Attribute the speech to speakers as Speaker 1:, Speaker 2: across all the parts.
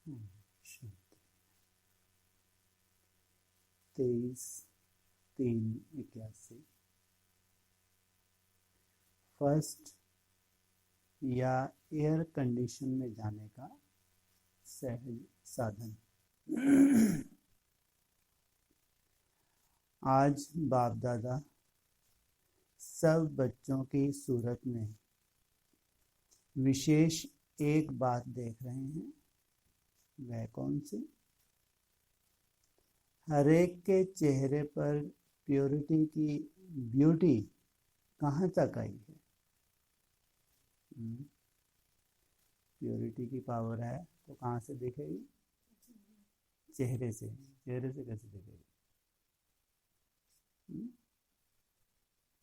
Speaker 1: शांति। 23/3/81 first या air condition में जाने का सहज साधन। आज बाप दादा सब बच्चों की सूरत में विशेष एक बात देख रहे हैं। वह कौन सी? हर एक के चेहरे पर प्योरिटी की ब्यूटी कहाँ तक आई है? प्योरिटी की पावर है तो कहाँ से दिखेगी? चेहरे से। चेहरे से कैसे दिखेगी?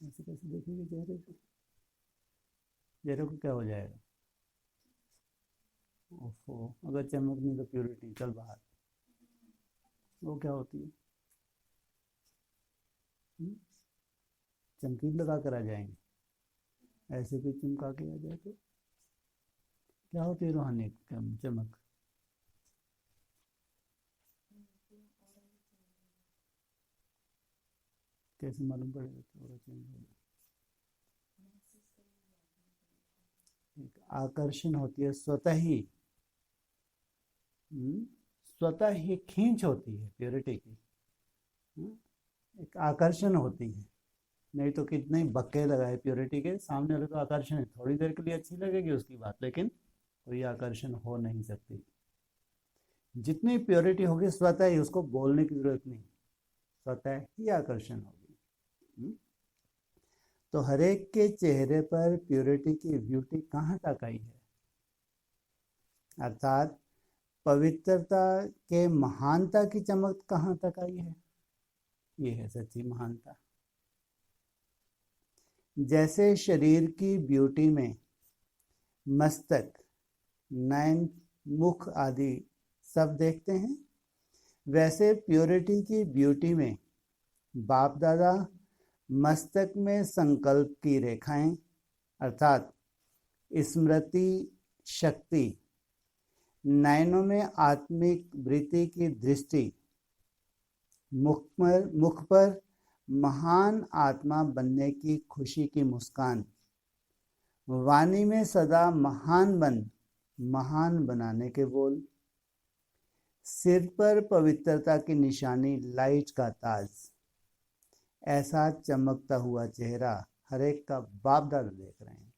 Speaker 1: ऐसे कैसे देखेगी चेहरे से? चेहरे को क्या हो जाएगा? ओफो, अगर चमक नहीं तो प्योरिटी चल बाहर। वो क्या होती है? चमकील लगा कर आ जाएंगे। ऐसे भी चमका के आ जाए तो क्या होती है? रूहानी चमक। कैसे मालूम पड़ेगा? थोड़ा चेंज होगा। एक आकर्षण होती है स्वतः ही। स्वतः ही खींच होती है प्योरिटी की। एक आकर्षण होती है। नहीं तो कितने बक्के लगाए प्योरिटी के सामने वाले, तो आकर्षण है। थोड़ी देर के लिए अच्छी लगेगी उसकी बात, लेकिन कोई आकर्षण हो नहीं सकती। जितनी प्योरिटी होगी स्वतः ही, उसको बोलने की जरूरत नहीं, स्वतः ही आकर्षण होगी। तो हर एक के चेहरे पर प्योरिटी की ब्यूटी कहाँ तक आई है? अर्थात पवित्रता के महानता की चमक कहाँ तक आई है? ये है सच्ची महानता। जैसे शरीर की ब्यूटी में मस्तक, नयन, मुख आदि सब देखते हैं, वैसे प्योरिटी की ब्यूटी में बाप दादा मस्तक में संकल्प की रेखाएं अर्थात स्मृति शक्ति, नयनों में आत्मिक वृत्ति की दृष्टि, मुख पर महान आत्मा बनने की खुशी की मुस्कान, वाणी में सदा महान बनाने के बोल, सिर पर पवित्रता की निशानी लाइट का ताज। ऐसा चमकता हुआ चेहरा हर एक का बाप दादा देख रहे हैं।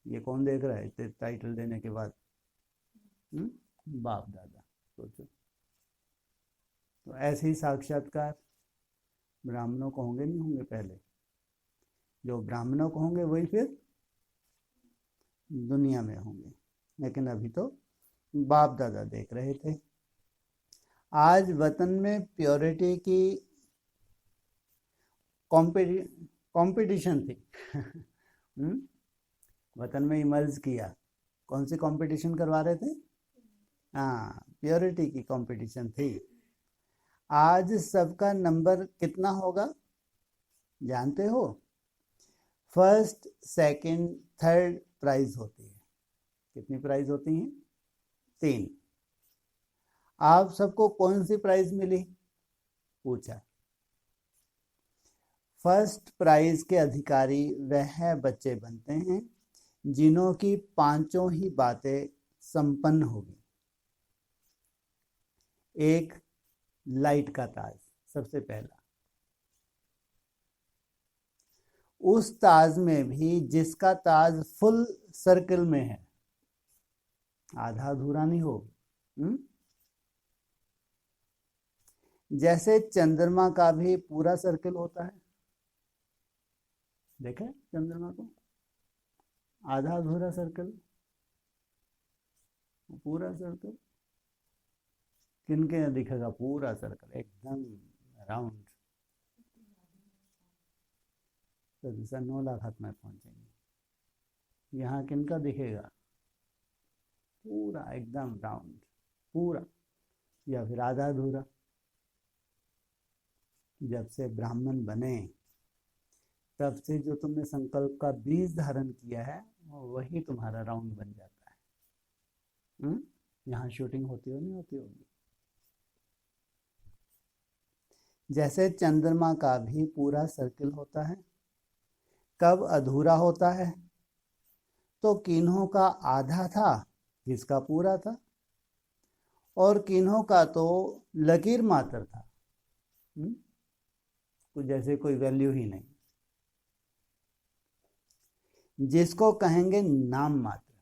Speaker 1: ये कौन देख रहा है टाइटल देने के बाद? बाप दादा। सोचो। तो ऐसे ही साक्षात्कार ब्राह्मणों को होंगे, नहीं होंगे? पहले जो ब्राह्मणों को होंगे वही फिर दुनिया में होंगे, लेकिन अभी तो बाप दादा देख रहे थे। आज वतन में प्योरिटी की कंपटीशन थी। वतन में इमर्ज किया। कौन सी कंपटीशन करवा रहे थे? हाँ, प्योरिटी की कंपटीशन थी। आज सबका नंबर कितना होगा जानते हो? फर्स्ट, सेकंड, थर्ड प्राइज होती है। कितनी प्राइज होती हैं? 3। आप सबको कौन सी प्राइज मिली? पूछा। फर्स्ट प्राइज के अधिकारी वह बच्चे बनते हैं जिन्हों की 5 ही बातें संपन्न होगी। एक, लाइट का ताज सबसे पहला। उस ताज में भी जिसका ताज फुल सर्कल में है, आधा अधूरा नहीं हो। जैसे चंद्रमा का भी पूरा सर्कल होता है। देखे चंद्रमा को? आधा अधूरा सर्कल, पूरा सर्कल। किनके दिखेगा पूरा सर्कल एकदम राउंड? तो जैसा 9 लाख हाथ में पहुंचेंगे। यहाँ किनका दिखेगा? पूरा एकदम राउंड, पूरा, या फिर आधा अधूरा? जब से ब्राह्मण बने तब से जो तुमने संकल्प का बीज धारण किया है वही तुम्हारा राउंड बन जाता है। यहाँ शूटिंग होती हो नहीं होती होगी। जैसे चंद्रमा का भी पूरा सर्किल होता है, कब अधूरा होता है? तो किन्हों का आधा था, किसका पूरा था, और किन्हों का तो लकीर मात्र था, कुछ जैसे कोई वैल्यू ही नहीं, जिसको कहेंगे नाम मात्र।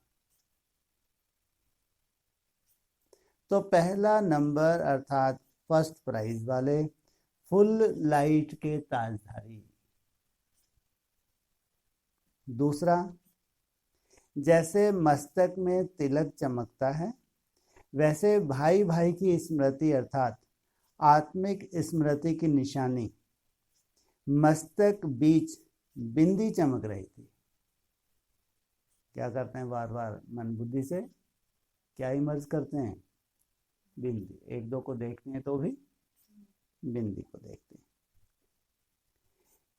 Speaker 1: तो पहला नंबर अर्थात फर्स्ट प्राइज वाले फुल लाइट के ताजधारी। दूसरा, जैसे मस्तक में तिलक चमकता है, वैसे भाई भाई की स्मृति अर्थात आत्मिक स्मृति की निशानी मस्तक बीच बिंदी चमक रही थी। क्या करते हैं, बार बार मन बुद्धि से क्या इमर्ज करते हैं, बिंदी। एक दो को देखते हैं तो भी बिंदी को देखते हैं।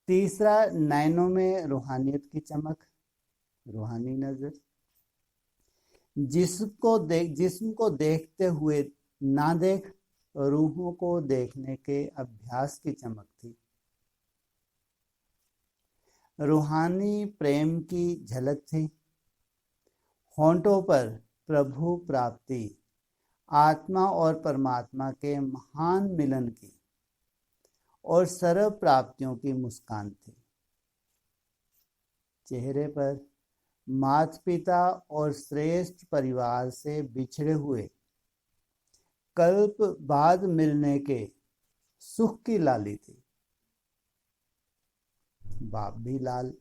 Speaker 1: तीसरा, नैनों में रूहानियत की चमक, रूहानी नजर, जिस्म को देखते हुए ना देख, रूहों को देखने के अभ्यास की चमक थी। रूहानी प्रेम की झलक थी। होंठों पर प्रभु प्राप्ति, आत्मा और परमात्मा के महान मिलन की और सर्व प्राप्तियों की मुस्कान थी। चेहरे पर माता पिता और श्रेष्ठ परिवार से बिछड़े हुए कल्प बाद मिलने के सुख की लाली थी। बाप भी लाल,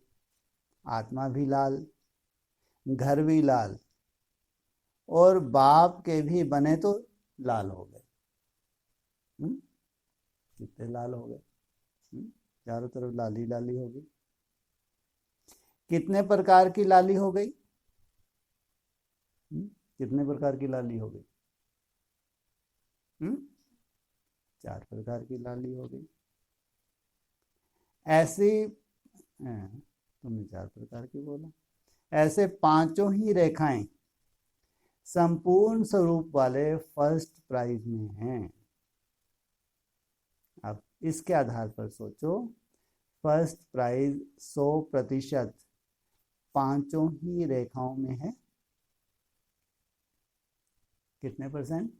Speaker 1: आत्मा भी लाल, घर भी लाल, और बाप के भी बने तो लाल हो गए। कितने लाल हो गए, चारों तरफ लाली लाली हो गई। कितने प्रकार की लाली हो गई, कितने प्रकार की लाली हो गई, 4 प्रकार की लाली हो गई। ऐसी तुमने 4 प्रकार की बोला। ऐसे पांचों ही रेखाएं संपूर्ण स्वरूप वाले फर्स्ट प्राइज में हैं। अब इसके आधार पर सोचो, फर्स्ट प्राइज 100% पांचों ही रेखाओं में है। कितने %?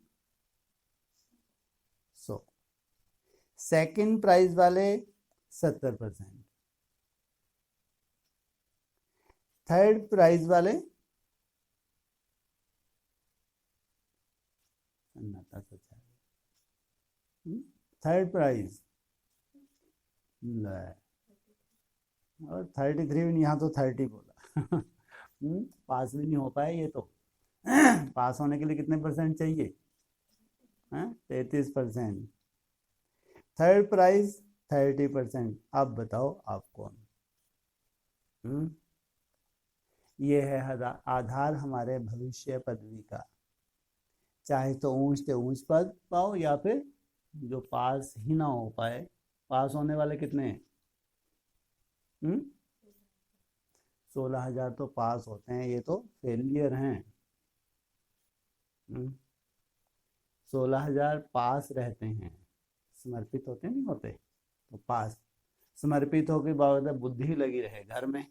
Speaker 1: 100। सेकंड प्राइज वाले 70%। थर्ड प्राइज वाले थर्ड प्राइज और 33, यहाँ तो 30 बोला। पास भी नहीं हो पाए ये तो। पास होने के लिए कितने % चाहिए, 33%। Third prize 30%। अब बताओ आप कौन? ये है आधार हमारे भविष्य पदवी का। चाहे तो ऊंच से ऊंच पद पाओ, या फिर जो पास ही ना हो पाए। पास होने वाले कितने हैं? 16,000 तो पास होते हैं, ये तो फेलियर हैं। 16,000 पास रहते हैं, समर्पित होते नहीं होते, तो पास। समर्पित होकर बावजूद बुद्धि लगी रहे घर में,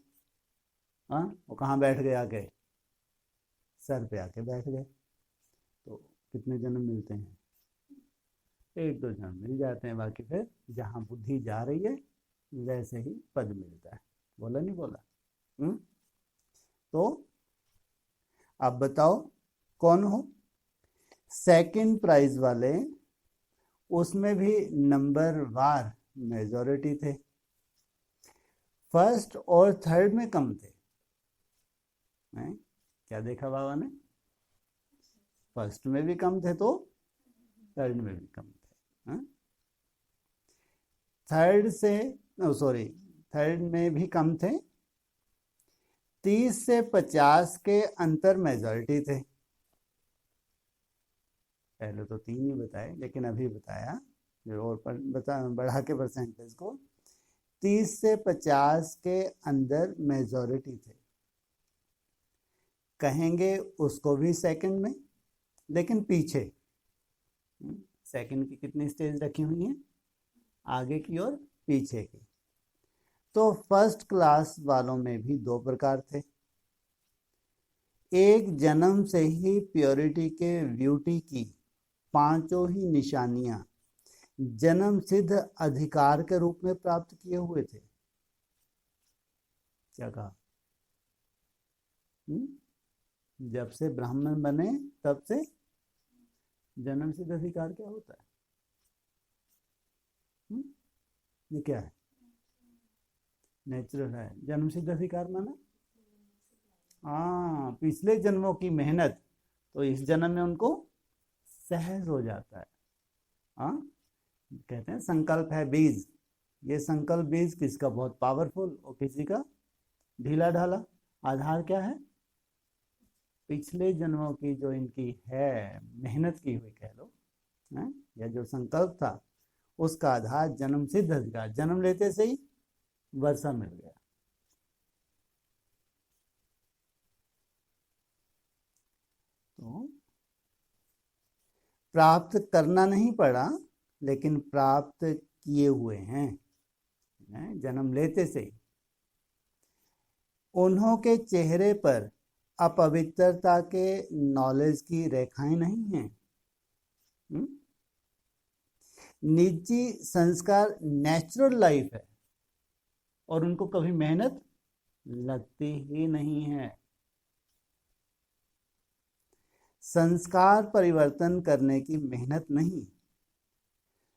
Speaker 1: वो कहाँ बैठ गए, आके सर पे आके बैठ गए, तो कितने जन्म मिलते हैं? 1-2 जन्म मिल जाते हैं। बाकी फिर जहाँ बुद्धि जा रही है वैसे ही पद मिलता है। बोला नहीं बोला? तो अब बताओ कौन हो? सेकंड प्राइज वाले, उसमें भी नंबर वार मेजॉरिटी थे। फर्स्ट और थर्ड में कम थे। क्या देखा बाबा ने? फर्स्ट में भी कम थे तो थर्ड में भी कम थे। थर्ड में भी कम थे। 30 से 50 के अंतर मेजॉरिटी थे। पहले तो 3 ही बताए, लेकिन अभी बताया और बढ़ा के परसेंटेज को। 30 से 50 के अंदर मेजॉरिटी थे। कहेंगे उसको भी सेकंड में, लेकिन पीछे। सेकंड की कितनी स्टेज रखी हुई हैं? आगे की और पीछे की। तो फर्स्ट क्लास वालों में भी दो प्रकार थे। एक, जन्म से ही प्योरिटी के ब्यूटी की पांचों ही निशानियां जन्म सिद्ध अधिकार के रूप में प्राप्त किए हुए थे। क्या कहा? जब से ब्राह्मण बने तब से जन्म सिद्ध अधिकार क्या होता है? ये क्या है? नेचुरल है। जन्म सिद्ध अधिकार माना हाँ, पिछले जन्मों की मेहनत तो इस जन्म में उनको सहज हो जाता है। हाँ, कहते हैं संकल्प है बीज। ये संकल्प बीज किसका बहुत पावरफुल और किसी का ढीला ढाला। आधार क्या है? पिछले जन्मों की जो इनकी है मेहनत की हुई कह लो है, या जो संकल्प था उसका आधार जन्म सिद्ध अधिकार। जन्म लेते से ही वर्षा मिल गया। तो प्राप्त करना नहीं पड़ा, लेकिन प्राप्त किए हुए हैं जन्म लेते से। उन्हों के चेहरे पर अपवित्रता के नॉलेज की रेखाएं नहीं हैं। निजी संस्कार नेचुरल लाइफ है और उनको कभी मेहनत लगती ही नहीं है। संस्कार परिवर्तन करने की मेहनत नहीं।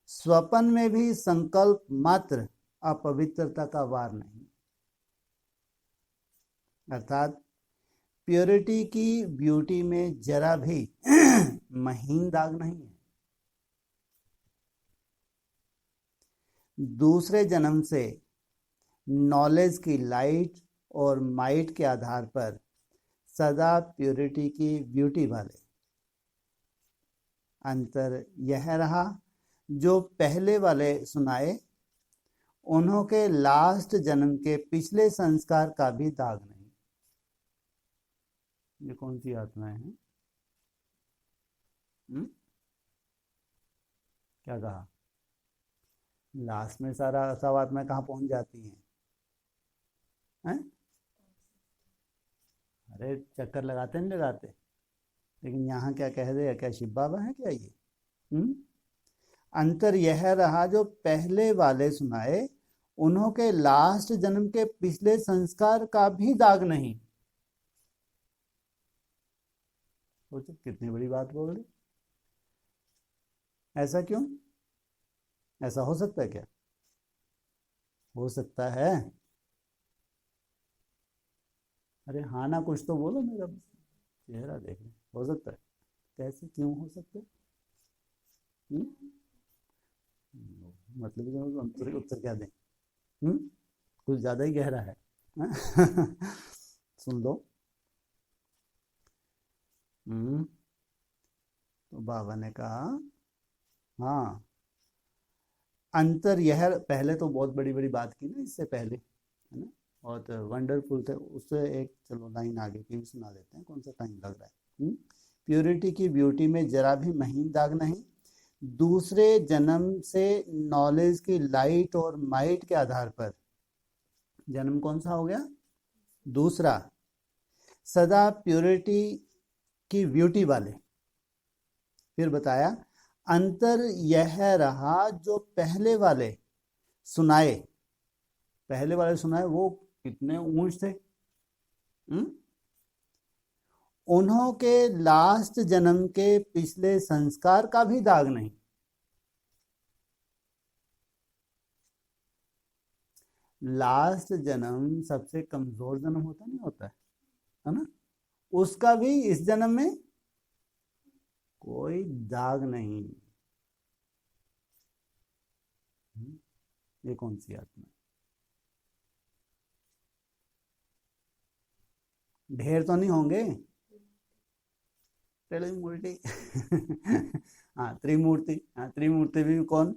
Speaker 1: स्वप्न में भी संकल्प मात्र अपवित्रता का वार नहीं। अर्थात प्योरिटी की ब्यूटी में जरा भी महीन दाग नहीं है। दूसरे जन्म से नॉलेज की लाइट और माइट के आधार पर सदा प्योरिटी की ब्यूटी वाले। अंतर यह रहा, जो पहले वाले सुनाए उन्हों के लास्ट जन्म के पिछले संस्कार का भी दाग नहीं। ये कौन सी आत्माएं हैं? क्या कहा? लास्ट में सारा सब आत्माएं कहाँ पहुंच जाती हैं? अरे चक्कर लगाते नहीं लगाते, लेकिन यहाँ क्या कह रहे हैं? क्या शिव बाबा है क्या ये? अंतर यह रहा, जो पहले वाले सुनाए उन्हों के लास्ट जन्म के पिछले संस्कार का भी दाग नहीं। सोचो कितनी बड़ी बात बोल रही। ऐसा क्यों? ऐसा हो सकता है क्या? हो सकता है। अरे हाँ ना, कुछ तो बोलो, मेरा चेहरा देख लो। हो सकता है? कैसे, क्यों हो सकता है? मतलब उत्तर क्या दें? कुछ ज्यादा ही गहरा है। सुन लो। तो बाबा ने कहा हाँ, अंतर यह, पहले तो बहुत बड़ी बड़ी बात की ना इससे पहले, है ना, और तो वंडरफुल थे। उससे एक चलो लाइन आगे की भी सुना देते हैं, कौन सा टाइम लग रहा है। प्योरिटी की ब्यूटी में जरा भी महीन दाग नहीं। दूसरे जन्म से नॉलेज की लाइट और माइट के आधार पर जन्म कौन सा हो गया? दूसरा। सदा प्योरिटी की ब्यूटी वाले। फिर बताया अंतर यह रहा, जो पहले वाले सुनाए, पहले वाले सुनाए वो कितने ऊंच थे। उन्हों के लास्ट जन्म के पिछले संस्कार का भी दाग नहीं। लास्ट जन्म सबसे कमजोर जन्म होता नहीं होता है ना, उसका भी इस जन्म में कोई दाग नहीं। ये कौन सी आत्मा है? ढेर तो नहीं होंगे? त्रिमूर्ति। हाँ त्रिमूर्ति, हाँ त्रिमूर्ति भी कौन?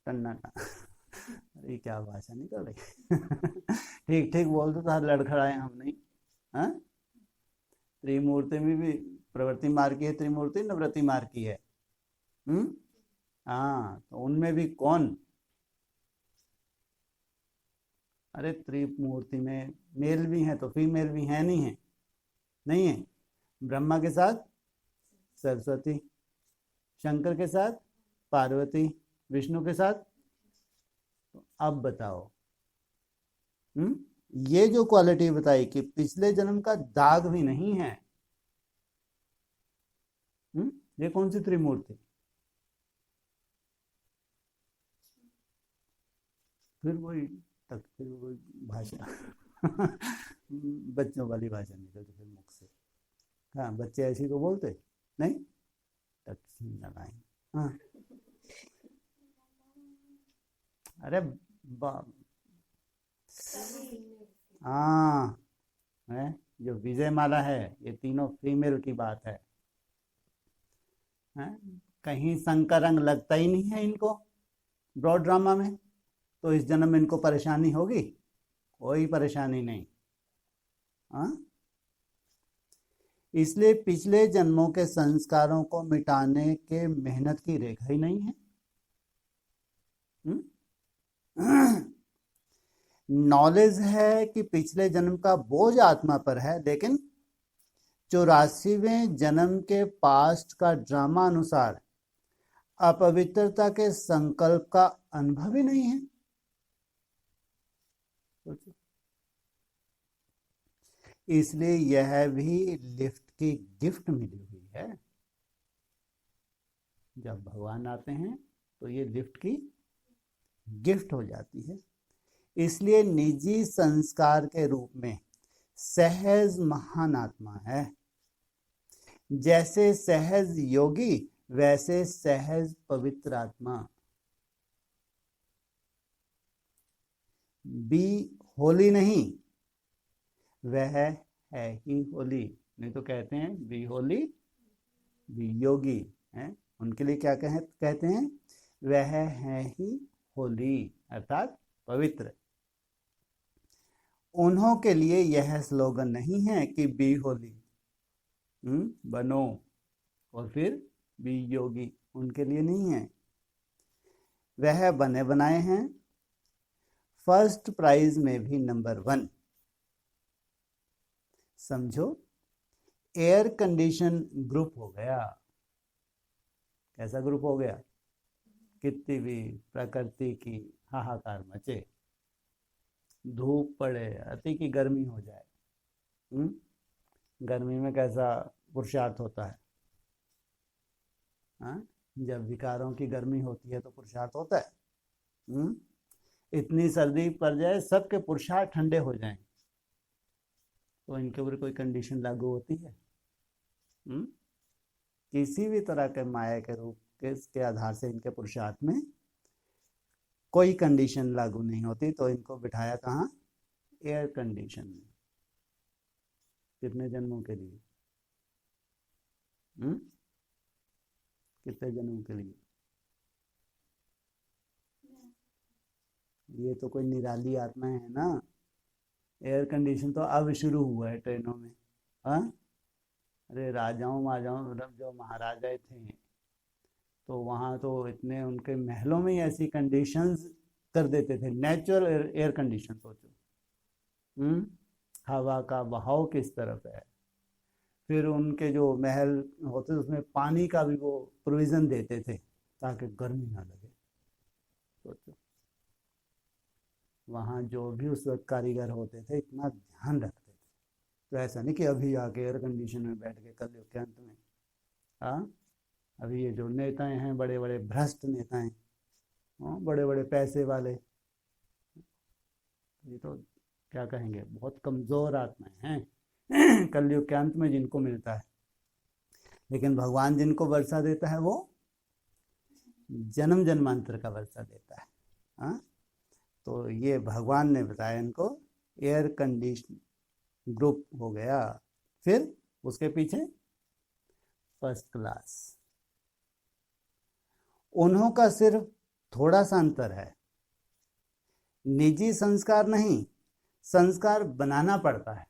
Speaker 1: टन्नाटा। अरे क्या भाषा निकल रही। ठीक ठीक बोल दो तो लड़खड़ाए हम नहीं। हाँ त्रिमूर्ति में भी प्रवृत्ति मार्ग की है, त्रिमूर्ति निवृत्ति मार्ग की है। हाँ, तो उनमें भी कौन? अरे त्रिमूर्ति में मेल भी है तो फीमेल भी है, नहीं है? नहीं है। ब्रह्मा के साथ सरस्वती, शंकर के साथ पार्वती, विष्णु के साथ। तो अब बताओ, ये जो क्वालिटी बताई कि पिछले जन्म का दाग भी नहीं है, ये कौन सी त्रिमूर्ति? फिर वही भाषा बच्चों वाली भाषा निकलती फिर मुख से। हाँ, बच्चे ऐसी तो बोलते नहीं, तकसीम लगाए। हाँ, अरे हाँ है, जो विजय माला है ये तीनों फीमेल की बात है। कहीं संग का रंग लगता ही नहीं है इनको ब्रॉड ड्रामा में, तो इस जन्म में इनको परेशानी होगी? कोई परेशानी नहीं। हाँ, इसलिए पिछले जन्मों के संस्कारों को मिटाने के मेहनत की रेखा ही नहीं है। नॉलेज है कि पिछले जन्म का बोझ आत्मा पर है, लेकिन 84वें जन्म के पास्ट का ड्रामा अनुसार अपवित्रता के संकल्प का अनुभव ही नहीं है। इसलिए यह भी लिफ्ट की गिफ्ट मिली हुई है। जब भगवान आते हैं तो ये लिफ्ट की गिफ्ट हो जाती है। इसलिए निजी संस्कार के रूप में सहज महान आत्मा है। जैसे सहज योगी वैसे सहज पवित्र आत्मा। बी होली नहीं, वह है ही होली। नहीं तो कहते हैं बी होली बी योगी है, उनके लिए क्या कहते हैं? वह है ही होली अर्थात पवित्र। उन्हों के लिए यह स्लोगन नहीं है कि बी होली बनो और फिर बी योगी, उनके लिए नहीं है। वह बने बनाए हैं, फर्स्ट प्राइज में भी नंबर 1। समझो, एयर कंडीशन ग्रुप हो गया। कैसा ग्रुप हो गया? कितनी भी प्रकृति की हाहाकार मचे, धूप पड़े, अति की गर्मी हो जाए, गर्मी में कैसा पुरुषार्थ होता है? हाँ, जब विकारों की गर्मी होती है तो पुरुषार्थ होता है। इतनी सर्दी पड़ जाए, सबके पुरुषार्थ ठंडे हो जाएं, तो इनके ऊपर कोई कंडीशन लागू होती है? किसी भी तरह के माया के रूप के आधार से इनके पुरुषार्थ में कोई कंडीशन लागू नहीं होती। तो इनको बिठाया कहाँ? एयर कंडीशन में। कितने जन्मों के लिए? कितने जन्मों के लिए? ये तो कोई निराली आत्मा है ना। एयर कंडीशन तो अब शुरू हुआ है ट्रेनों में। हाँ, अरे राजाओं महाराजाओं, मतलब जो महाराजा थे तो वहाँ तो इतने उनके महलों में ही ऐसी कंडीशंस कर देते थे, नेचुरल एयर कंडीशन। सोचो, हवा का बहाव किस तरफ है। फिर उनके जो महल होते थे उसमें पानी का भी वो प्रोविज़न देते थे ताकि गर्मी ना लगे। सोचो, वहाँ जो भी उस वक्त कारीगर होते थे इतना ध्यान रखते थे। तो ऐसा नहीं कि अभी आके एयर कंडीशन में बैठ के कल के अंत में। हाँ, अभी ये जो नेताएं हैं, बड़े बड़े भ्रष्ट नेताएं, बड़े बड़े पैसे वाले, ये तो क्या कहेंगे, बहुत कमज़ोर आत्माएं हैं कलयुग के अंत में जिनको मिलता है। लेकिन भगवान जिनको वर्षा देता है वो जन्म जन्मांतर का वर्षा देता है। हाँ, तो ये भगवान ने बताया इनको एयर कंडीशन ग्रुप हो गया। फिर उसके पीछे फर्स्ट क्लास। उन्हों का सिर्फ थोड़ा सा अंतर है, निजी संस्कार नहीं, संस्कार बनाना पड़ता है।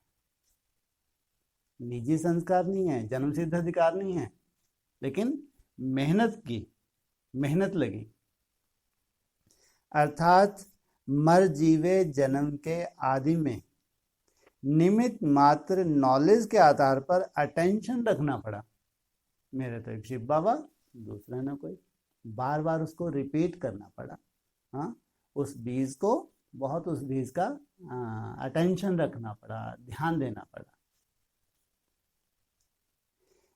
Speaker 1: निजी संस्कार नहीं है, जन्म सिद्ध अधिकार नहीं है, लेकिन मेहनत की, मेहनत लगी। अर्थात मर जीवे जन्म के आदि में निमित्त मात्र नॉलेज के आधार पर अटेंशन रखना पड़ा। मेरे तो एक शिव बाबा, दूसरा ना कोई, बार बार उसको रिपीट करना पड़ा। हाँ, उस बीज को बहुत, उस बीज का अटेंशन रखना पड़ा, ध्यान देना पड़ा।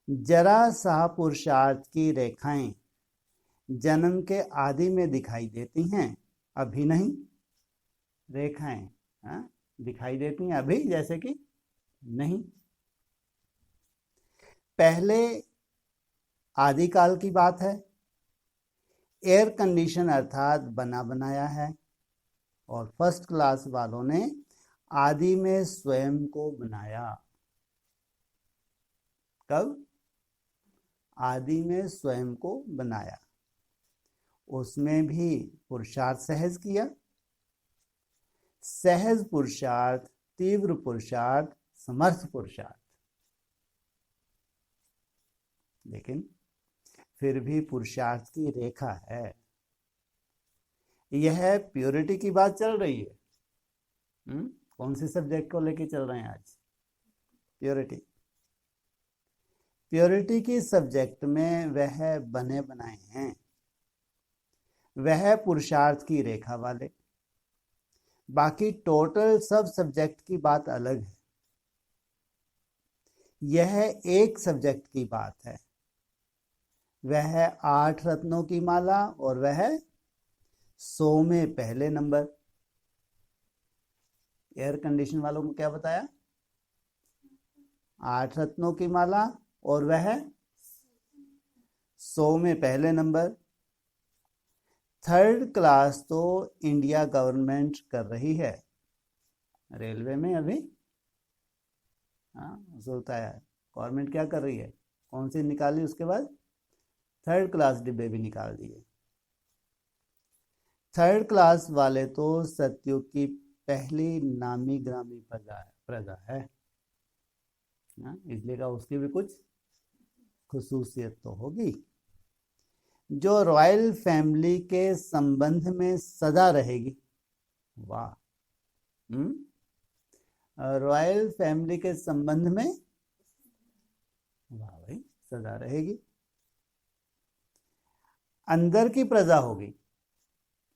Speaker 1: जरा सा पुरुषार्थ की रेखाएं जन्म के आदि में दिखाई देती हैं, अभी नहीं। रेखाएं दिखाई देती हैं अभी, जैसे कि नहीं। पहले आदिकाल की बात है, एयर कंडीशन अर्थात बना बनाया है, और फर्स्ट क्लास वालों ने आदि में स्वयं को बनाया। कब? आदि में स्वयं को बनाया। उसमें भी पुरुषार्थ सहज किया। सहज पुरुषार्थ, तीव्र पुरुषार्थ, समर्थ पुरुषार्थ। लेकिन फिर भी पुरुषार्थ की रेखा है। यह प्योरिटी की बात चल रही है। कौन से सब्जेक्ट को लेके चल रहे हैं आज? प्योरिटी। प्योरिटी की सब्जेक्ट में वह बने बनाए हैं, वह पुरुषार्थ की रेखा वाले। बाकी टोटल सब सब्जेक्ट की बात अलग है। यह एक सब्जेक्ट की बात है, वह 8 रत्नों की माला, और वह 100 में पहले नंबर। एयर कंडीशन वालों को क्या बताया? 8 रत्नों की माला, और वह 100 में पहले नंबर। 3rd क्लास तो इंडिया गवर्नमेंट कर रही है रेलवे में अभी। सोचता है गवर्नमेंट क्या कर रही है, कौन सी निकाली, उसके बाद 3rd क्लास डिब्बे भी निकाल दिए। 3rd क्लास वाले तो सतयुग की पहली नामी ग्रामी प्रजा है। इसलिए का उसकी भी कुछ खुसूसियत तो होगी। जो रॉयल फैमिली के संबंध में सदा रहेगी। वाह। रॉयल फैमिली के संबंध में, वाह भाई, सदा रहेगी। अंदर की प्रजा होगी।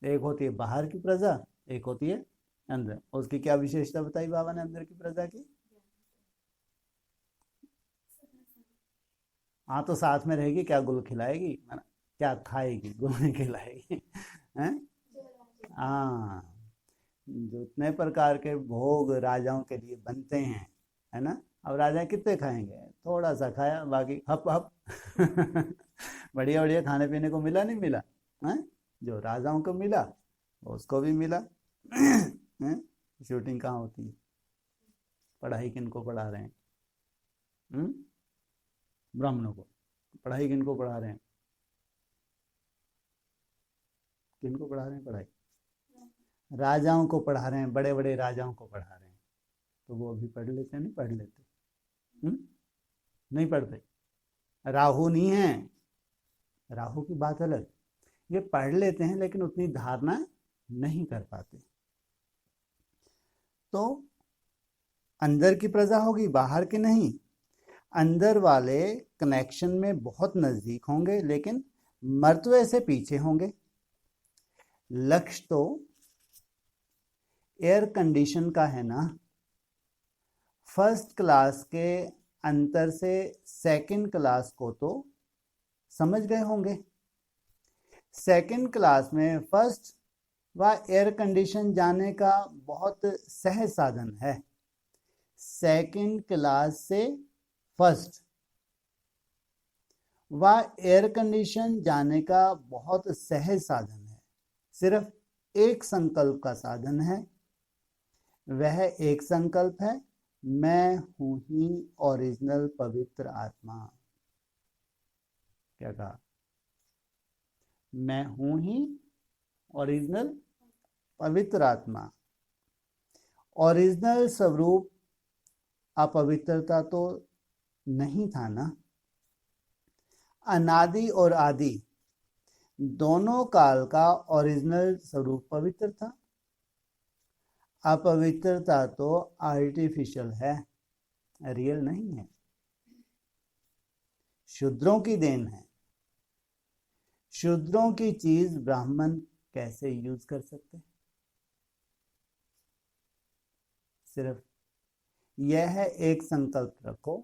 Speaker 1: एक होती है बाहर की प्रजा, एक होती है अंदर। उसकी क्या विशेषता बताई बाबा ने अंदर की प्रजा की? हाँ, तो साथ में रहेगी, क्या गुल खिलाएगी, क्या खाएगी, गुल नहीं खिलाएगी। हाँ, जितने प्रकार के भोग राजाओं के लिए बनते हैं, है ना। अब राजा कितने खाएंगे? थोड़ा सा खाया, बाकी हप हप। बढ़िया बढ़िया खाने पीने को मिला, नहीं मिला? है, जो राजाओं को मिला उसको भी मिला। शूटिंग कहाँ होती है? पढ़ाई किनको पढ़ा रहे हैं? ब्राह्मणों को। पढ़ाई किनको पढ़ा रहे हैं? किनको पढ़ा रहे हैं पढ़ाई? राजाओं को पढ़ा रहे हैं, बड़े बड़े राजाओं को पढ़ा रहे हैं। तो वो अभी पढ़ लेते हैं, नहीं पढ़ लेते? नहीं पढ़ते। राहु नहीं है, राहु की बात अलग। ये पढ़ लेते हैं लेकिन उतनी धारणा नहीं कर पाते। तो अंदर की प्रजा होगी, बाहर की नहीं। अंदर वाले कनेक्शन में बहुत नजदीक होंगे, लेकिन मर्तबे से पीछे होंगे। लक्ष्य तो एयर कंडीशन का है ना। फर्स्ट क्लास के अंतर से सेकंड क्लास को तो समझ गए होंगे। सेकंड क्लास में फर्स्ट व एयर कंडीशन जाने का बहुत सहज साधन है। सेकंड क्लास से फर्स्ट व एयर कंडीशन जाने का बहुत सहज साधन है। सिर्फ एक संकल्प का साधन है। वह एक संकल्प है, मैं हूं ही ओरिजिनल पवित्र आत्मा। क्या कहा? मैं हूं ही ओरिजिनल पवित्र आत्मा। ओरिजिनल स्वरूप अपवित्रता तो नहीं था ना। अनादि और आदि दोनों काल का ओरिजिनल स्वरूप पवित्र था। अपवित्रता तो आर्टिफिशियल है, रियल नहीं है, शूद्रों की देन है। शूद्रों की चीज ब्राह्मण कैसे यूज कर सकते? सिर्फ यह एक संकल्प रखो,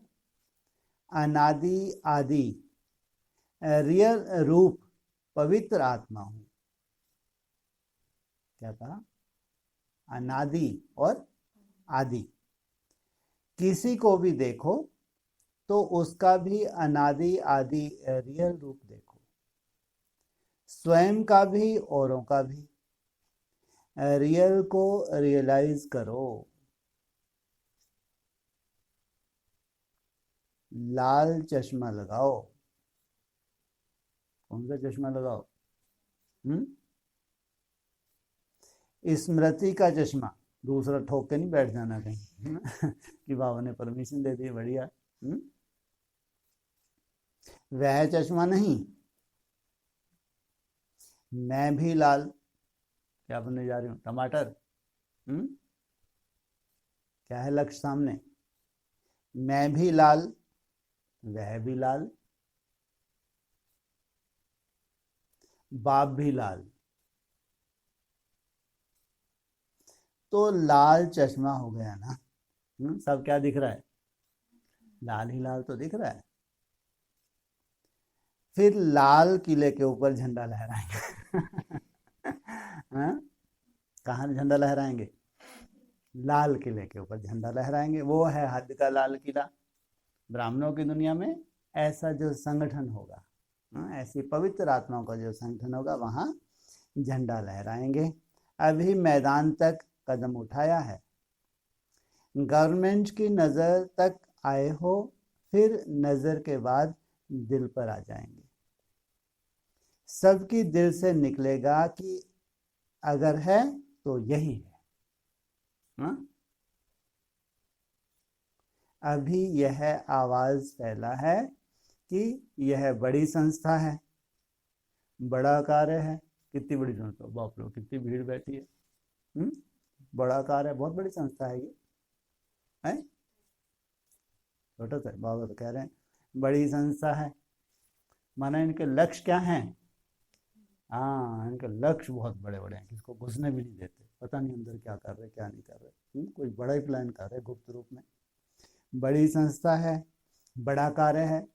Speaker 1: अनादि आदि रियल रूप पवित्र आत्मा हूं। क्या कहा? अनादि और आदि। किसी को भी देखो तो उसका भी अनादि आदि रियल रूप देखो, स्वयं का भी औरों का भी। रियल को रियलाइज करो। लाल चश्मा लगाओ। कौन सा चश्मा लगाओ? स्मृति का चश्मा, दूसरा ठोक के नहीं बैठ जाना कहीं कि बाबा ने परमिशन दे दी, बढ़िया। वह चश्मा नहीं। मैं भी लाल। क्या बनने जा रही हूँ? टमाटर। क्या है लक्ष्य सामने? मैं भी लाल, वह भी लाल, बाप भी लाल। तो लाल चश्मा हो गया ना। सब क्या दिख रहा है? लाल ही लाल तो दिख रहा है। फिर लाल किले के ऊपर झंडा लहराएंगे हाँ? कहाँ झंडा लहराएंगे? लाल किले के ऊपर झंडा लहराएंगे। वो है हद का लाल किला। ब्राह्मणों की दुनिया में ऐसा जो संगठन होगा, ऐसी पवित्र आत्माओं का जो संगठन होगा, वहां झंडा लहराएंगे। अभी मैदान तक कदम उठाया है, गवर्नमेंट की नजर तक आए हो, फिर नजर के बाद दिल पर आ जाएंगे। सबकी दिल से निकलेगा कि अगर है तो यही है। हा? अभी यह आवाज फैला है कि यह बड़ी संस्था है, बड़ा कार्य है। कितनी बड़ी संस्था? बाप रे, कितनी भीड़ बैठी है। बड़ा कार्य है, बहुत बड़ी संस्था है ये। है छोटा सा? बाबा तो कह रहे हैं बड़ी संस्था है। माना इनके लक्ष्य क्या हैं? हाँ, इनके लक्ष्य बहुत बड़े बड़े हैं, किसको घुसने भी नहीं देते। पता नहीं अंदर क्या कर रहे क्या नहीं कर रहे। कोई बड़ा ही प्लान कर रहे गुप्त रूप में। बड़ी संस्था है, बड़ा कार्य है।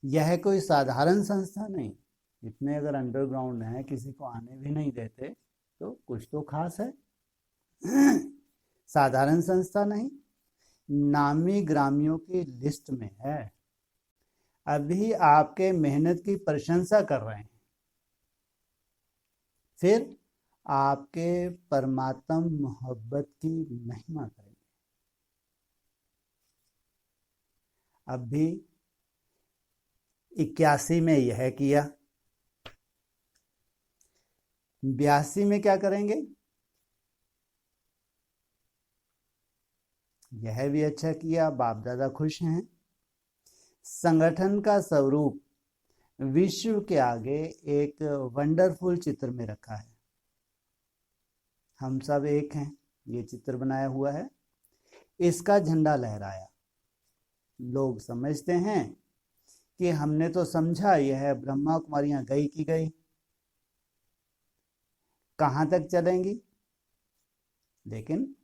Speaker 1: यह कोई साधारण संस्था नहीं। इतने अगर अंडरग्राउंड है, किसी को आने भी नहीं देते, तो कुछ तो खास है। साधारण संस्था नहीं, नामी ग्रामियों की लिस्ट में है। अभी आपके मेहनत की प्रशंसा कर रहे हैं, फिर आपके परमात्मा मोहब्बत की महिमा करेंगे। अभी 81 में यह किया, 82 में क्या करेंगे? यह भी अच्छा किया, बाप दादा खुश हैं। संगठन का स्वरूप विश्व के आगे एक वंडरफुल चित्र में रखा है। हम सब एक हैं, ये चित्र बनाया हुआ है, इसका झंडा लहराया। लोग समझते हैं कि हमने तो समझा यह ब्रह्मा कुमारियां गई की गई, कहां तक चलेंगी। लेकिन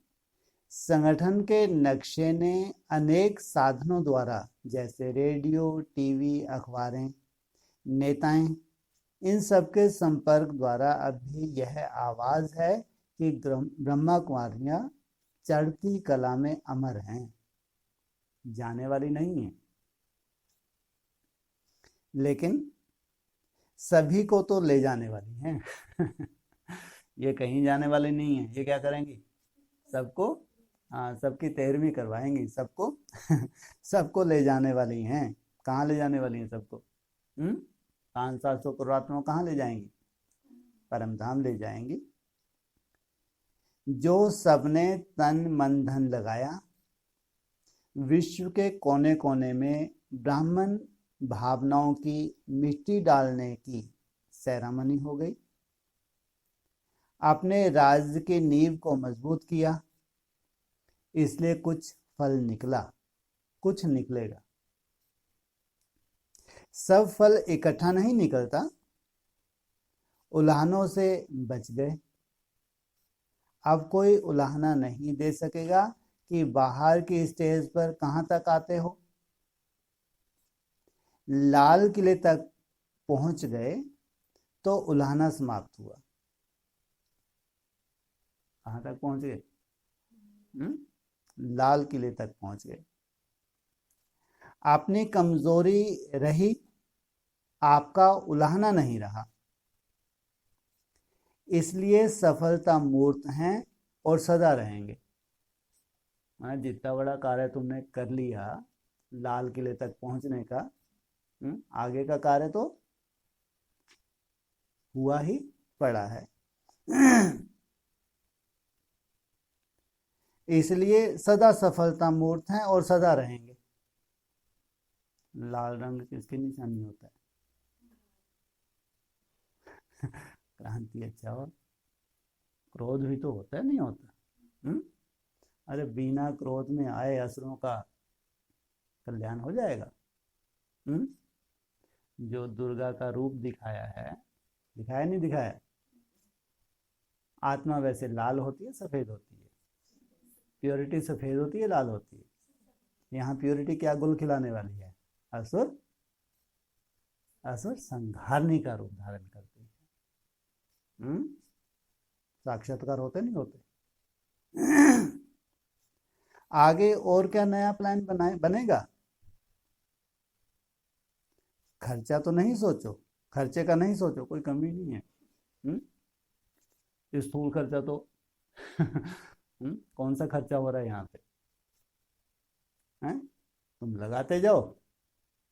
Speaker 1: संगठन के नक्शे ने अनेक साधनों द्वारा, जैसे रेडियो, टीवी, अखबारें, नेताएं, इन सबके संपर्क द्वारा अभी यह आवाज है कि ब्रह्मा कुमारियां चढ़ती कला में अमर हैं, जाने वाली नहीं है। लेकिन सभी को तो ले जाने वाली हैं ये कहीं जाने वाली नहीं है। ये क्या करेंगी? सबको, हाँ, सबकी 13वीं करवाएंगी सबको सबको ले जाने वाली हैं। कहाँ ले जाने वाली हैं सबको? 500-700 करोड़ आत्माओं कहाँ ले जाएंगी? परम धाम ले जाएंगी। जो सबने तन मन धन लगाया, विश्व के कोने कोने में ब्राह्मण भावनाओं की मिट्टी डालने की सेरेमनी हो गई। अपने राज्य की नींव को मजबूत किया, इसलिए कुछ फल निकला, कुछ निकलेगा। सब फल इकट्ठा नहीं निकलता। उलाहनों से बच गए। अब कोई उलाहना नहीं दे सकेगा कि बाहर की स्टेज पर कहां तक आते हो। लाल किले तक पहुंच गए तो उलाहना समाप्त हुआ। कहां तक पहुंच गए? लाल किले तक पहुंच गए। अपनी कमजोरी रही, आपका उलाहना नहीं रहा। इसलिए सफलता मूर्त हैं और सदा रहेंगे। जितना बड़ा कार्य तुमने कर लिया लाल किले तक पहुंचने का, आगे का कार्य तो हुआ ही पड़ा है। इसलिए सदा सफलता मूर्त हैं और सदा रहेंगे। लाल रंग किसकी निशानी होता है? क्रांति। अच्छा, और क्रोध भी तो होता है, नहीं होता? अरे बिना क्रोध में आए असुरों का कल्याण हो जाएगा। जो दुर्गा का रूप दिखाया है, दिखाया नहीं दिखाया? आत्मा वैसे लाल होती है सफेद होती है? प्योरिटी सफेद होती है लाल होती है? यहाँ प्योरिटी क्या गुल खिलाने वाली है? असुर, असुर संहारने का रूप धारण करती है। साक्षात्कार होते नहीं होते? आगे और क्या नया प्लान बनेगा? खर्चा तो नहीं सोचो, खर्चे का नहीं सोचो, कोई कमी नहीं है। स्थूल खर्चा तो कौन सा खर्चा हो रहा है यहाँ पे? हैं? तुम लगाते जाओ,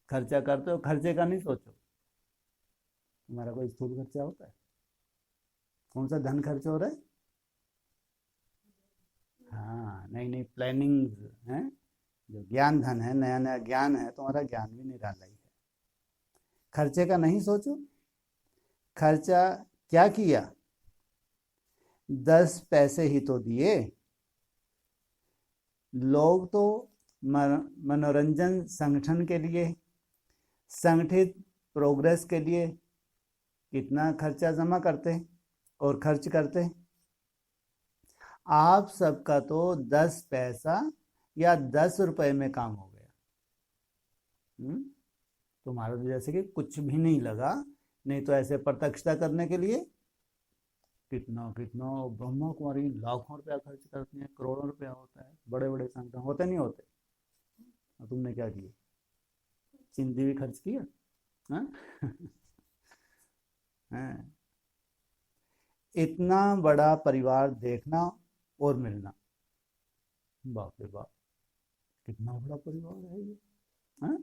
Speaker 1: खर्चा करते हो, खर्चे का नहीं सोचो। तुम्हारा कोई स्थूल खर्चा होता है? कौन सा धन खर्च हो रहा है? हाँ, नई नई प्लानिंग है, जो ज्ञान धन है, नया नया ज्ञान है, तुम्हारा ज्ञान भी निराला ही है। खर्चे का नहीं सोचो। खर्चा क्या किया? 10 पैसे ही तो दिए। लोग तो मनोरंजन संगठन के लिए, संगठित प्रोग्रेस के लिए कितना खर्चा जमा करते और खर्च करते। आप सबका तो 10 पैसा या 10 रुपए में काम हो गया। तुम्हारा तो जैसे कि कुछ भी नहीं लगा। नहीं तो ऐसे प्रत्यक्षता करने के लिए कितना कितना ब्रह्मा कुमारी लाखों रुपया खर्च करती हैं, करोड़ों रुपया होता है, बड़े बड़े संगठन होते नहीं होते? और तुमने क्या किया? चिंदी भी खर्च किया? हाँ? इतना बड़ा परिवार देखना और मिलना, बाप रे बाप, कितना बड़ा परिवार है ये। हाँ?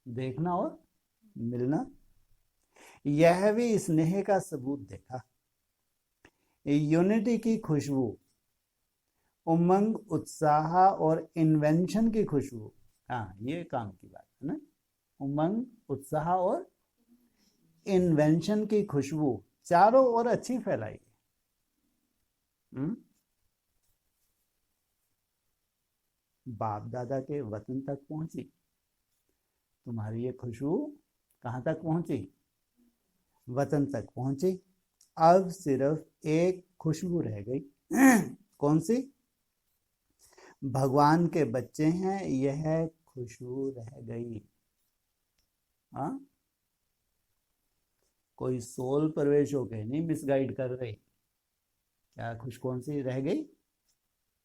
Speaker 1: देखना और मिलना, यह भी स्नेह का सबूत देखा। यूनिटी की खुशबू, उमंग, उत्साह और इन्वेंशन की खुशबू। हाँ, ये काम की बात है ना। उमंग, उत्साह और इन्वेंशन की खुशबू चारों ओर अच्छी फैलाई। बाप दादा के वतन तक पहुंची। तुम्हारी ये खुशबू कहां तक पहुंची? वतन तक पहुंची। अब सिर्फ एक खुशबू रह गई। कौन सी? भगवान के बच्चे हैं, यह खुशबू रह गई। हाँ, कोई सोल प्रवेश होके नहीं मिसगाइड कर रही। क्या खुश कौन सी रह गई?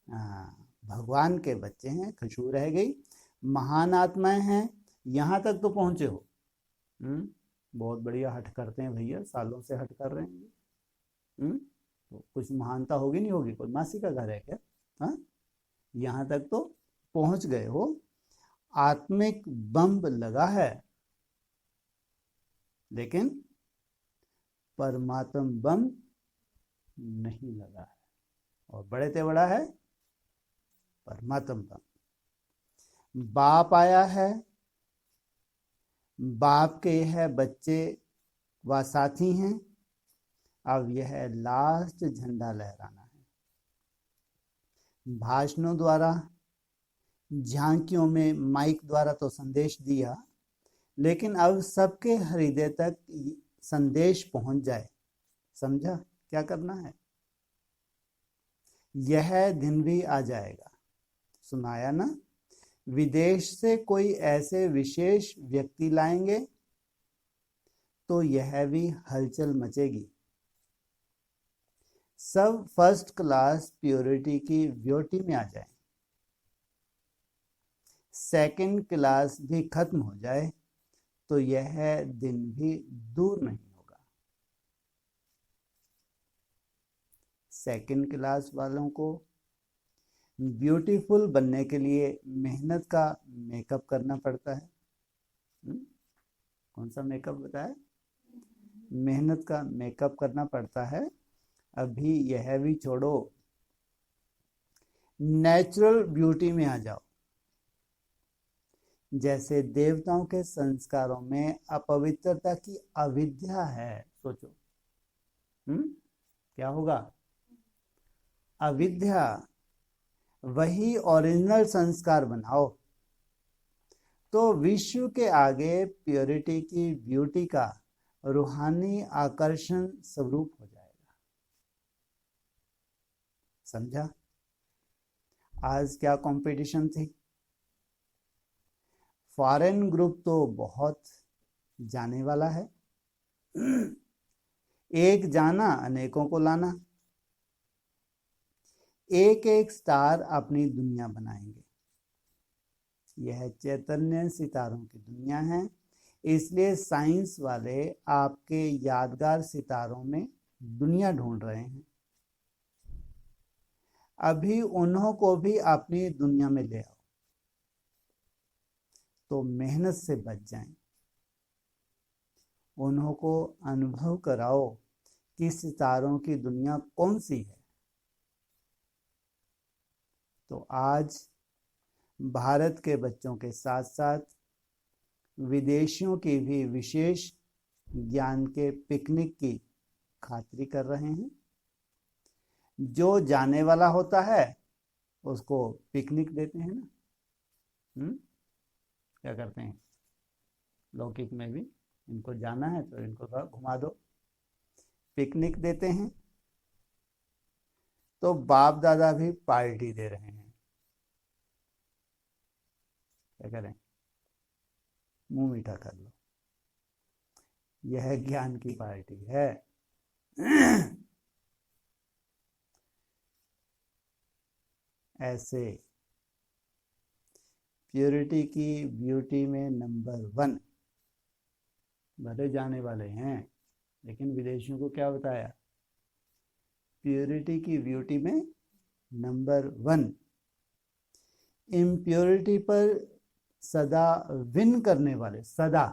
Speaker 1: हाँ, भगवान के बच्चे हैं, खुशबू रह गई। महान आत्माएं हैं, यहां तक तो पहुंचे हो। बहुत बढ़िया हट करते हैं भैया, सालों से हट कर रहे हैं। तो कुछ महानता होगी नहीं होगी? कोई मासी का घर है क्या? हाँ, यहां तक तो पहुंच गए हो। आत्मिक बम लगा है, लेकिन परमात्म बम नहीं लगा है। और बड़े ते बड़ा है परमात्म बम। बाप आया है, बाप के यह बच्चे व साथी हैं, अब यह लास्ट झंडा लहराना है। भाषणों द्वारा, झांकियों में माइक द्वारा तो संदेश दिया, लेकिन अब सबके हृदय तक संदेश पहुंच जाए। समझा क्या करना है? यह दिन भी आ जाएगा। सुनाया ना? विदेश से कोई ऐसे विशेष व्यक्ति लाएंगे तो यह भी हलचल मचेगी। सब फर्स्ट क्लास प्योरिटी की ब्यूटी में आ जाए। सेकंड क्लास भी खत्म हो जाए तो यह दिन भी दूर नहीं होगा। सेकंड क्लास वालों को ब्यूटीफुल बनने के लिए मेहनत का मेकअप करना पड़ता है। कौन सा मेकअप बताया? मेहनत का मेकअप करना पड़ता है। अभी यह भी छोड़ो, नेचुरल ब्यूटी में आ जाओ। जैसे देवताओं के संस्कारों में अपवित्रता की अविद्या है। सोचो क्या होगा? अविद्या। वही ओरिजिनल संस्कार बनाओ तो विश्व के आगे प्योरिटी की ब्यूटी का रूहानी आकर्षण स्वरूप हो जाएगा। समझा? आज क्या कंपटीशन थी? फॉरेन ग्रुप तो बहुत जाने वाला है। एक जाना अनेकों को लाना। एक एक स्टार अपनी दुनिया बनाएंगे। यह चैतन्य सितारों की दुनिया है, इसलिए साइंस वाले आपके यादगार सितारों में दुनिया ढूंढ रहे हैं। अभी उन्हों को भी अपनी दुनिया में ले आओ तो मेहनत से बच जाएं। उन्हों को अनुभव कराओ कि सितारों की दुनिया कौन सी है। तो आज भारत के बच्चों के साथ साथ विदेशियों की भी विशेष ज्ञान के पिकनिक की खातिरी कर रहे हैं। जो जाने वाला होता है उसको पिकनिक देते हैं ना। क्या करते हैं? लौकिक में भी इनको जाना है तो इनको घुमा दो, पिकनिक देते हैं। तो बाप दादा भी पार्टी दे रहे हैं। क्या करें? मुंह मीठा कर लो, यह ज्ञान की पार्टी है। ऐसे प्योरिटी की ब्यूटी में नंबर 1 भले जाने वाले हैं, लेकिन विदेशियों को क्या बताया? प्योरिटी की ब्यूटी में नंबर 1। इम्प्योरिटी पर सदा विन करने वाले, सदा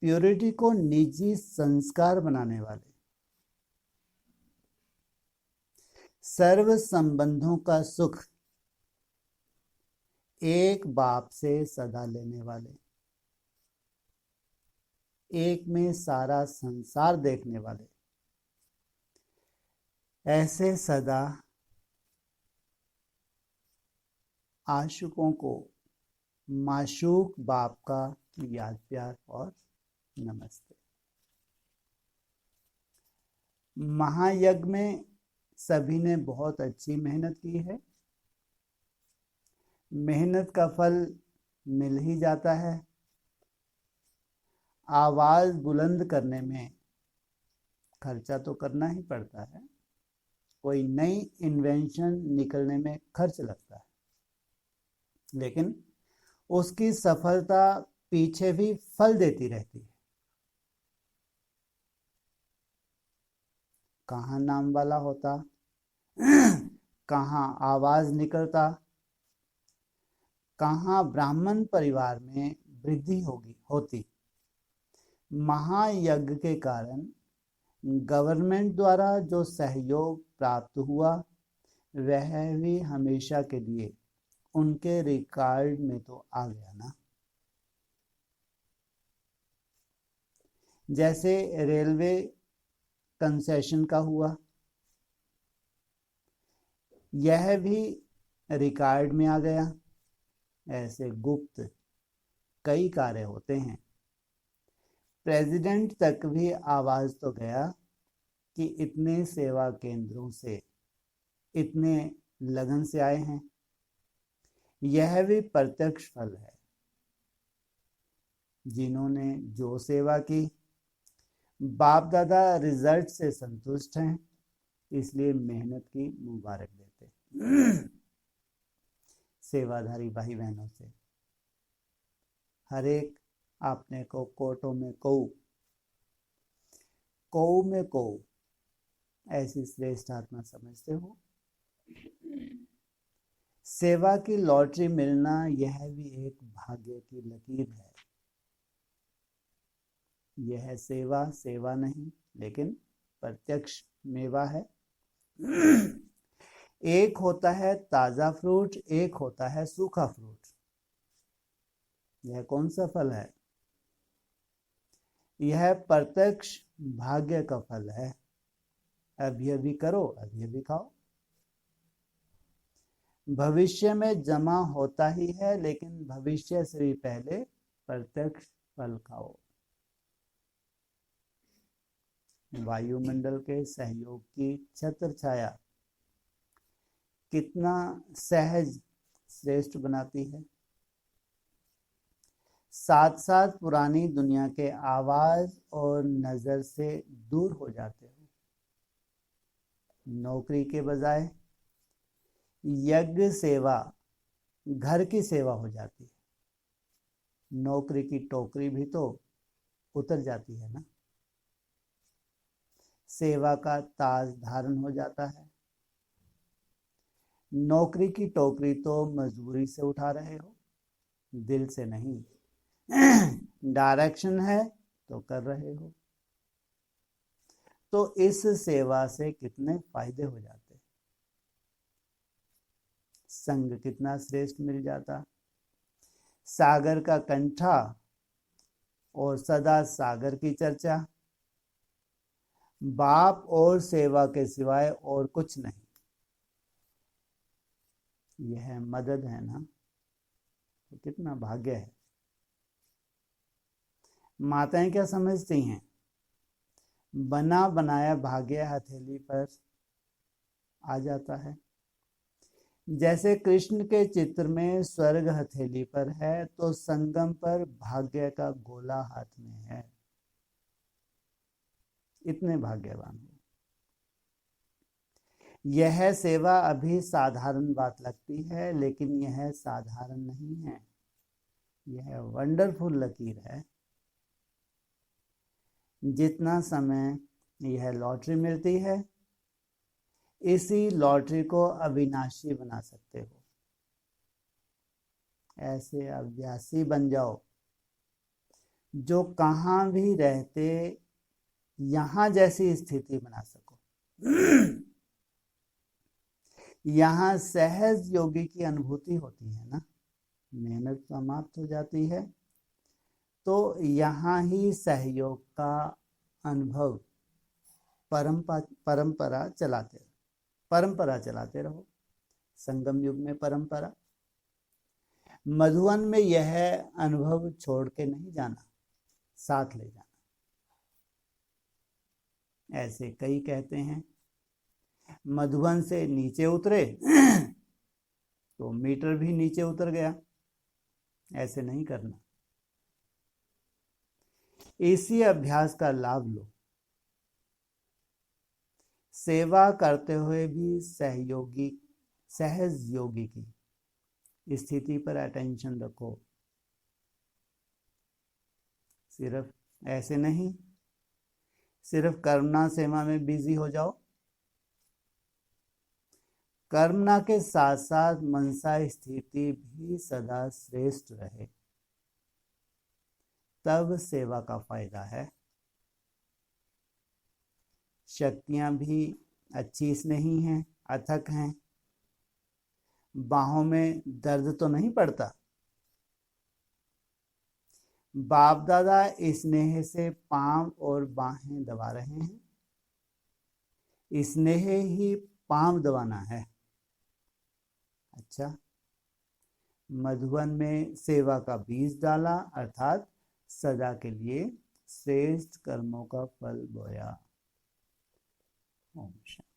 Speaker 1: प्योरिटी को निजी संस्कार बनाने वाले, सर्व संबंधों का सुख एक बाप से सदा लेने वाले, एक में सारा संसार देखने वाले, ऐसे सदा आशिकों को माशूक बाप का याद प्यार और नमस्ते। महायज्ञ में सभी ने बहुत अच्छी मेहनत की है। मेहनत का फल मिल ही जाता है। आवाज बुलंद करने में खर्चा तो करना ही पड़ता है। कोई नई इन्वेंशन निकलने में खर्च लगता है, लेकिन उसकी सफलता पीछे भी फल देती रहती है। कहाँ नाम वाला होता, कहाँ आवाज निकलता, कहाँ ब्राह्मण परिवार में वृद्धि होती। महायज्ञ के कारण गवर्नमेंट द्वारा जो सहयोग प्राप्त हुआ वह भी हमेशा के लिए उनके रिकॉर्ड में तो आ गया ना। जैसे रेलवे कंसेशन का हुआ, यह भी रिकॉर्ड में आ गया। ऐसे गुप्त कई कार्य होते हैं। प्रेसिडेंट तक भी आवाज तो गया कि इतने सेवा केंद्रों से इतने लगन से आए हैं। यह भी प्रत्यक्ष फल है। जिन्होंने जो सेवा की, बाप दादा रिजल्ट से संतुष्ट हैं, इसलिए मेहनत की मुबारक देते। सेवाधारी भाई बहनों से हर एक आपने को कोटों में कौ में कौ ऐसी श्रेष्ठ आत्मा समझते हो। सेवा की लॉटरी मिलना यह भी एक भाग्य की लकीर है। यह सेवा नहीं, लेकिन प्रत्यक्ष मेवा है। एक होता है ताजा फ्रूट, एक होता है सूखा फ्रूट। यह कौन सा फल है? यह प्रत्यक्ष भाग्य का फल है। अभी अभी करो, अभी अभी खाओ। भविष्य में जमा होता ही है, लेकिन भविष्य से भी पहले प्रत्यक्ष फल खाओ। वायुमंडल के सहयोग की छत्र छाया कितना सहज श्रेष्ठ बनाती है। साथ साथ पुरानी दुनिया के आवाज और नजर से दूर हो जाते हो। नौकरी के बजाय यज्ञ सेवा, घर की सेवा हो जाती है। नौकरी की टोकरी भी तो उतर जाती है ना। सेवा का ताज धारण हो जाता है। नौकरी की टोकरी तो मजबूरी से उठा रहे हो, दिल से नहीं। डायरेक्शन है तो कर रहे हो। तो इस सेवा से कितने फायदे हो जाते। संग कितना श्रेष्ठ मिल जाता। सागर का कंठा और सदा सागर की चर्चा। बाप और सेवा के सिवाय और कुछ नहीं। यह मदद है ना, तो कितना भाग्य है। माताएं क्या समझती हैं? बना बनाया भाग्य हथेली पर आ जाता है। जैसे कृष्ण के चित्र में स्वर्ग हथेली पर है, तो संगम पर भाग्य का गोला हाथ में है। इतने भाग्यवान हो। यह सेवा अभी साधारण बात लगती है, लेकिन यह साधारण नहीं है। यह वंडरफुल लकीर है। जितना समय यह लॉटरी मिलती है, इसी लॉटरी को अविनाशी बना सकते हो। ऐसे अभ्यासी बन जाओ जो कहाँ भी रहते यहाँ जैसी स्थिति बना सको। यहाँ सहज योगी की अनुभूति होती है ना। मेहनत समाप्त हो जाती है, तो यहाँ ही सहयोग का अनुभव परंपरा चलाते रहो। संगम युग में परंपरा। मधुवन में यह अनुभव छोड़ के नहीं जाना, साथ ले जाना। ऐसे कई कहते हैं मधुवन से नीचे उतरे तो मीटर भी नीचे उतर गया। ऐसे नहीं करना। इसी अभ्यास का लाभ लो। सेवा करते हुए भी सहज योगी की स्थिति पर अटेंशन रखो। सिर्फ ऐसे नहीं, सिर्फ कर्मणा सेवा में बिजी हो जाओ। कर्मणा के साथ साथ मनसा स्थिति भी सदा श्रेष्ठ रहे, तब सेवा का फायदा है। शक्तियां भी अच्छी नहीं हैं, अथक हैं, बाहों में दर्द तो नहीं पड़ता। बाप दादा स्नेह से पांव और बाहें दबा रहे हैं। स्नेह ही पांव दबाना है। अच्छा, मधुबन में सेवा का बीज डाला, अर्थात सदा के लिए श्रेष्ठ कर्मों का फल बोया। ओम शांति।